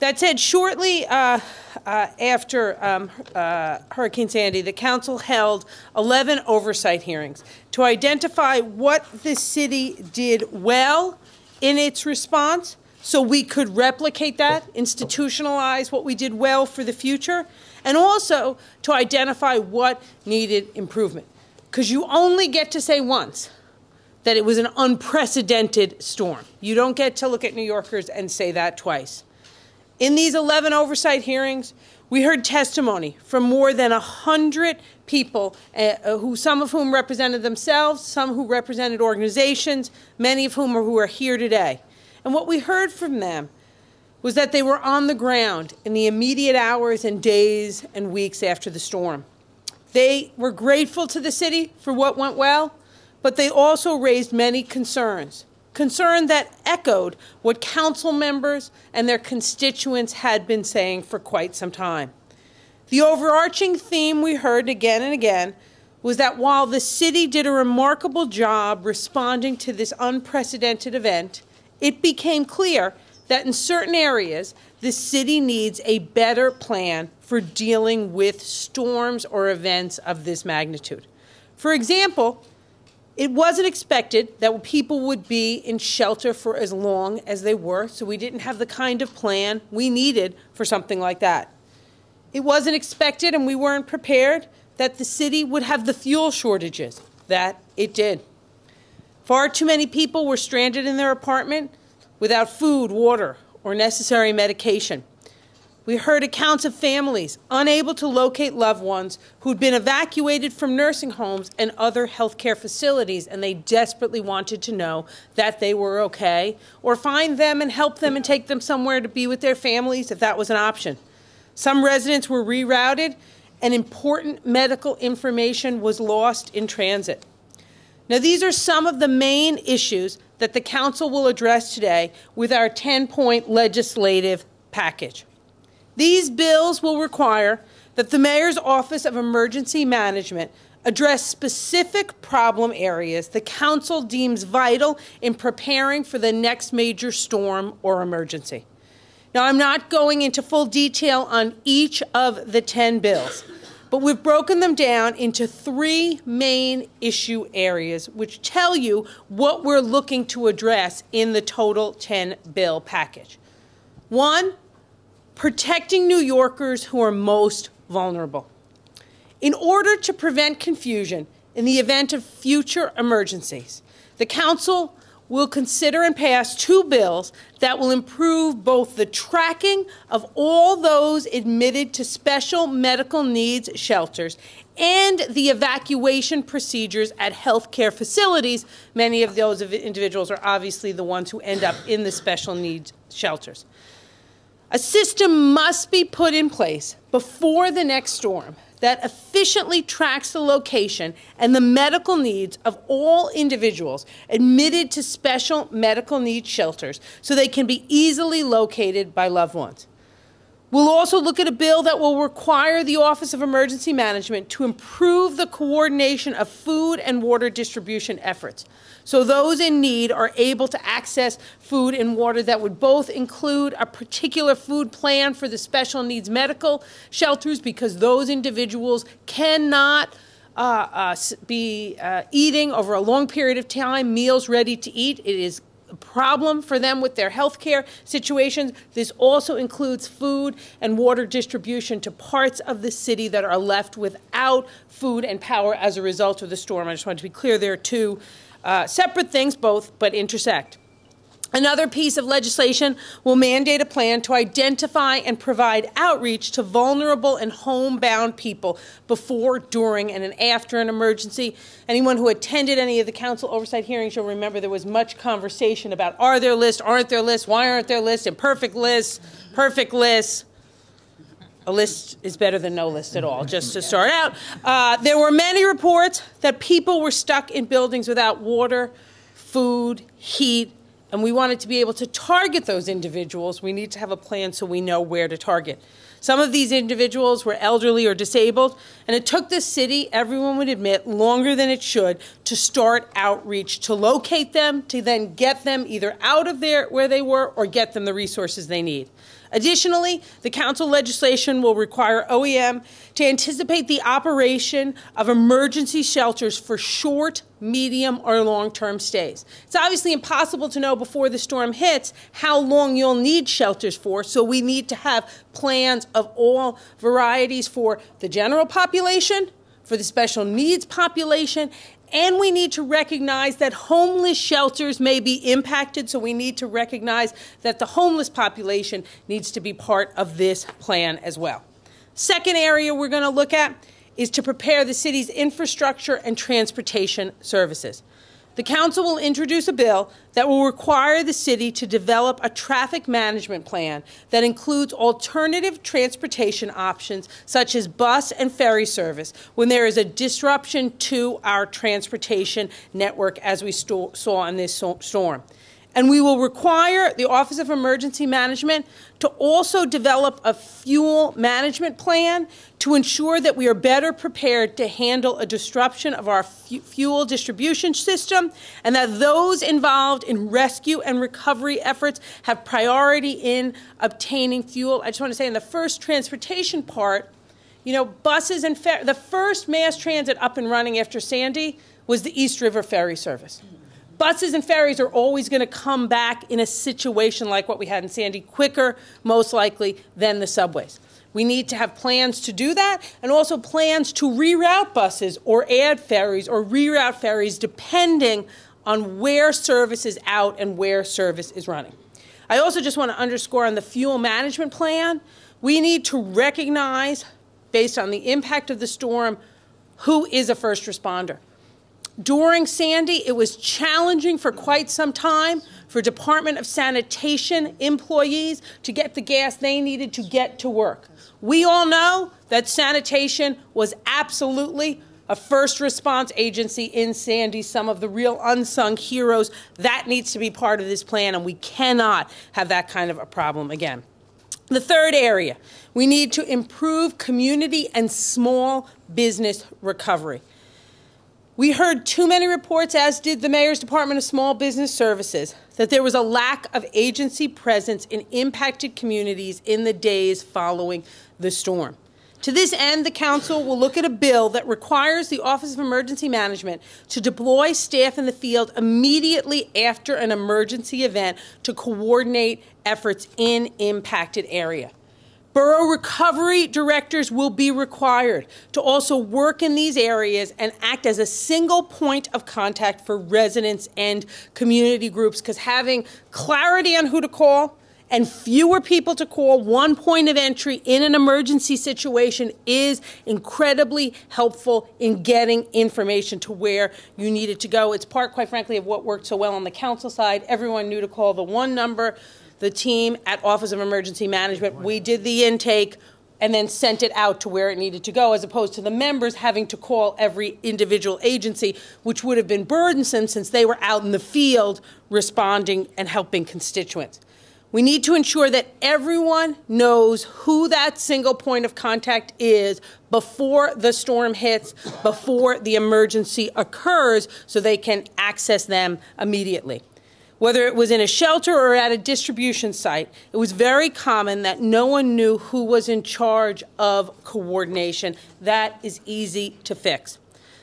That said, shortly after Hurricane Sandy, the council held 11 oversight hearings to identify what the city did well in its response so we could replicate that, institutionalize what we did well for the future, and also to identify what needed improvement. Because you only get to say once that it was an unprecedented storm. You don't get to look at New Yorkers and say that twice. In these 11 oversight hearings, we heard testimony from more than 100 people, some of whom represented themselves, some who represented organizations, many of whom are here today. And what we heard from them was that they were on the ground in the immediate hours and days and weeks after the storm. They were grateful to the city for what went well, but they also raised many concerns that echoed what council members and their constituents had been saying for quite some time. The overarching theme we heard again and again was that while the city did a remarkable job responding to this unprecedented event, it became clear that in certain areas, the city needs a better plan for dealing with storms or events of this magnitude. For example, it wasn't expected that people would be in shelter for as long as they were, so we didn't have the kind of plan we needed for something like that. It wasn't expected, and we weren't prepared, that the city would have the fuel shortages that it did. Far too many people were stranded in their apartment without food, water, or necessary medication. We heard accounts of families unable to locate loved ones who'd been evacuated from nursing homes and other healthcare facilities, and they desperately wanted to know that they were okay, or find them and help them and take them somewhere to be with their families if that was an option. Some residents were rerouted, and important medical information was lost in transit. Now, these are some of the main issues that the council will address today with our 10-point legislative package. These bills will require that the Mayor's Office of Emergency Management address specific problem areas the council deems vital in preparing for the next major storm or emergency. Now, I'm not going into full detail on each of the 10 bills, but we've broken them down into 3 main issue areas which tell you what we're looking to address in the total 10-bill package. 1, protecting New Yorkers who are most vulnerable. In order to prevent confusion in the event of future emergencies, the council will consider and pass 2 bills that will improve both the tracking of all those admitted to special medical needs shelters and the evacuation procedures at healthcare facilities. Many of those individuals are obviously the ones who end up in the special needs shelters. A system must be put in place before the next storm that efficiently tracks the location and the medical needs of all individuals admitted to special medical needs shelters so they can be easily located by loved ones. We'll also look at a bill that will require the Office of Emergency Management to improve the coordination of food and water distribution efforts, so those in need are able to access food and water that would both include a particular food plan for the special needs medical shelters, because those individuals cannot be eating over a long period of time meals ready to eat. It is a problem for them with their health care situations. This also includes food and water distribution to parts of the city that are left without food and power as a result of the storm. I just want to be clear, there are 2 separate things, both, but intersect. Another piece of legislation will mandate a plan to identify and provide outreach to vulnerable and homebound people before, during, and after an emergency. Anyone who attended any of the council oversight hearings, you'll remember there was much conversation about are there lists, aren't there lists, why aren't there lists, imperfect lists, perfect lists. A list is better than no list at all, just to start out. There were many reports that people were stuck in buildings without water, food, heat, and we wanted to be able to target those individuals. We need to have a plan so we know where to target. Some of these individuals were elderly or disabled, and it took the city, everyone would admit, longer than it should to start outreach, to locate them, to then get them either out of where they were or get them the resources they need. Additionally, the council legislation will require OEM to anticipate the operation of emergency shelters for short, medium, or long-term stays. It's obviously impossible to know before the storm hits how long you'll need shelters for, so we need to have plans of all varieties for the general population, for the special needs population, and we need to recognize that homeless shelters may be impacted, so we need to recognize that the homeless population needs to be part of this plan as well. Second area we're going to look at is to prepare the city's infrastructure and transportation services. The council will introduce a bill that will require the city to develop a traffic management plan that includes alternative transportation options such as bus and ferry service when there is a disruption to our transportation network, as we saw in this storm. And we will require the Office of Emergency Management to also develop a fuel management plan to ensure that we are better prepared to handle a disruption of our fuel distribution system, and that those involved in rescue and recovery efforts have priority in obtaining fuel. I just want to say in the first transportation part, you know, buses and the first mass transit up and running after Sandy was the East River ferry service. Buses and ferries are always going to come back in a situation like what we had in Sandy quicker, most likely, than the subways. We need to have plans to do that, and also plans to reroute buses or add ferries or reroute ferries depending on where service is out and where service is running. I also just want to underscore on the fuel management plan, we need to recognize, based on the impact of the storm, who is a first responder. During Sandy, it was challenging for quite some time for Department of Sanitation employees to get the gas they needed to get to work. We all know that sanitation was absolutely a first response agency in Sandy, some of the real unsung heroes. That needs to be part of this plan, and we cannot have that kind of a problem again. The third area, we need to improve community and small business recovery. We heard too many reports, as did the Mayor's Department of Small Business Services, that there was a lack of agency presence in impacted communities in the days following the storm. To this end, the Council will look at a bill that requires the Office of Emergency Management to deploy staff in the field immediately after an emergency event to coordinate efforts in impacted area. Borough recovery directors will be required to also work in these areas and act as a single point of contact for residents and community groups, because having clarity on who to call and fewer people to call, one point of entry in an emergency situation, is incredibly helpful in getting information to where you need it to go. It's part, quite frankly, of what worked so well on the council side. Everyone knew to call the one number. The team at Office of Emergency Management, we did the intake and then sent it out to where it needed to go, as opposed to the members having to call every individual agency, which would have been burdensome since they were out in the field responding and helping constituents. We need to ensure that everyone knows who that single point of contact is before the storm hits, before the emergency occurs, so they can access them immediately. Whether it was in a shelter or at a distribution site, it was very common that no one knew who was in charge of coordination. That is easy to fix.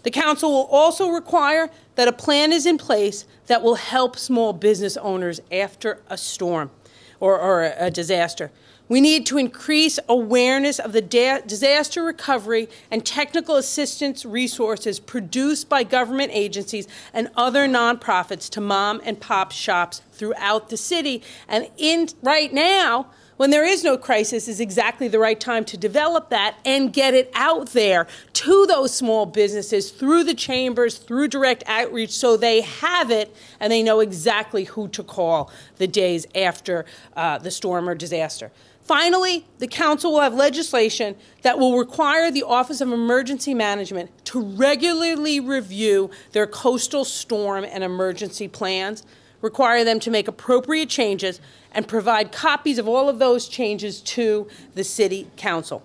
The council will also require that a plan is in place that will help small business owners after a storm or a disaster. We need to increase awareness of the disaster recovery and technical assistance resources produced by government agencies and other nonprofits to mom and pop shops throughout the city. And right now, when there is no crisis, is exactly the right time to develop that and get it out there to those small businesses through the chambers, through direct outreach, so they have it and they know exactly who to call the days after the storm or disaster. Finally, the council will have legislation that will require the Office of Emergency Management to regularly review their coastal storm and emergency plans, require them to make appropriate changes, and provide copies of all of those changes to the City Council.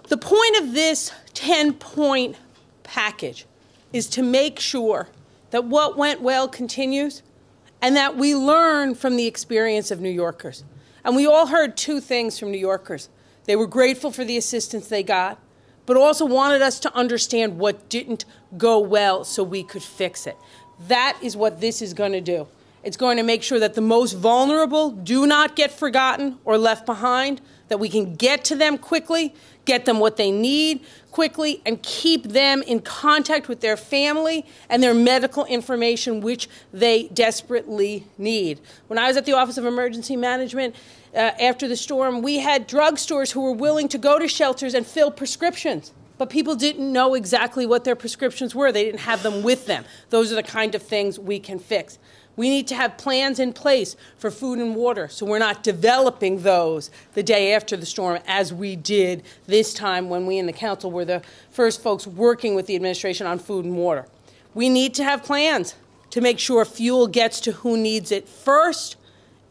The point of this 10-point package is to make sure that what went well continues and that we learn from the experience of New Yorkers. And we all heard two things from New Yorkers. They were grateful for the assistance they got, but also wanted us to understand what didn't go well so we could fix it. That is what this is going to do. It's going to make sure that the most vulnerable do not get forgotten or left behind, that we can get to them quickly, get them what they need quickly, and keep them in contact with their family and their medical information, which they desperately need. When I was at the Office of Emergency Management after the storm, we had drugstores who were willing to go to shelters and fill prescriptions. But people didn't know exactly what their prescriptions were. They didn't have them with them. Those are the kind of things we can fix. We need to have plans in place for food and water, so we're not developing those the day after the storm as we did this time when we in the council were the first folks working with the administration on food and water. We need to have plans to make sure fuel gets to who needs it first,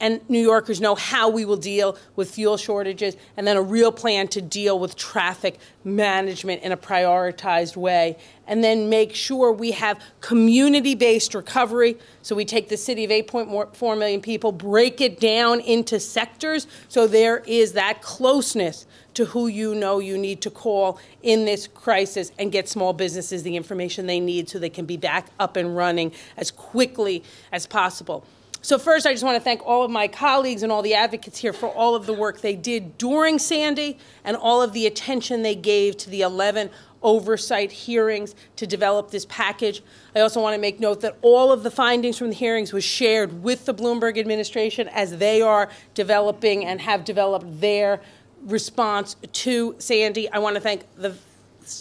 and New Yorkers know how we will deal with fuel shortages, and then a real plan to deal with traffic management in a prioritized way, and then make sure we have community-based recovery. So we take the city of 8.4 million people, break it down into sectors, so there is that closeness to who you know you need to call in this crisis, and get small businesses the information they need so they can be back up and running as quickly as possible. So first, I just want to thank all of my colleagues and all the advocates here for all of the work they did during Sandy and all of the attention they gave to the 11 oversight hearings to develop this package. I also want to make note that all of the findings from the hearings was shared with the Bloomberg administration as they are developing and have developed their response to Sandy. I want to thank the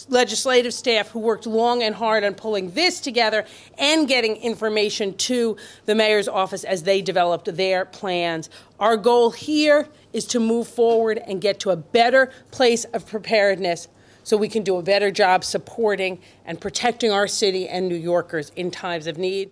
legislative staff who worked long and hard on pulling this together and getting information to the mayor's office as they developed their plans. Our goal here is to move forward and get to a better place of preparedness so we can do a better job supporting and protecting our city and New Yorkers in times of need.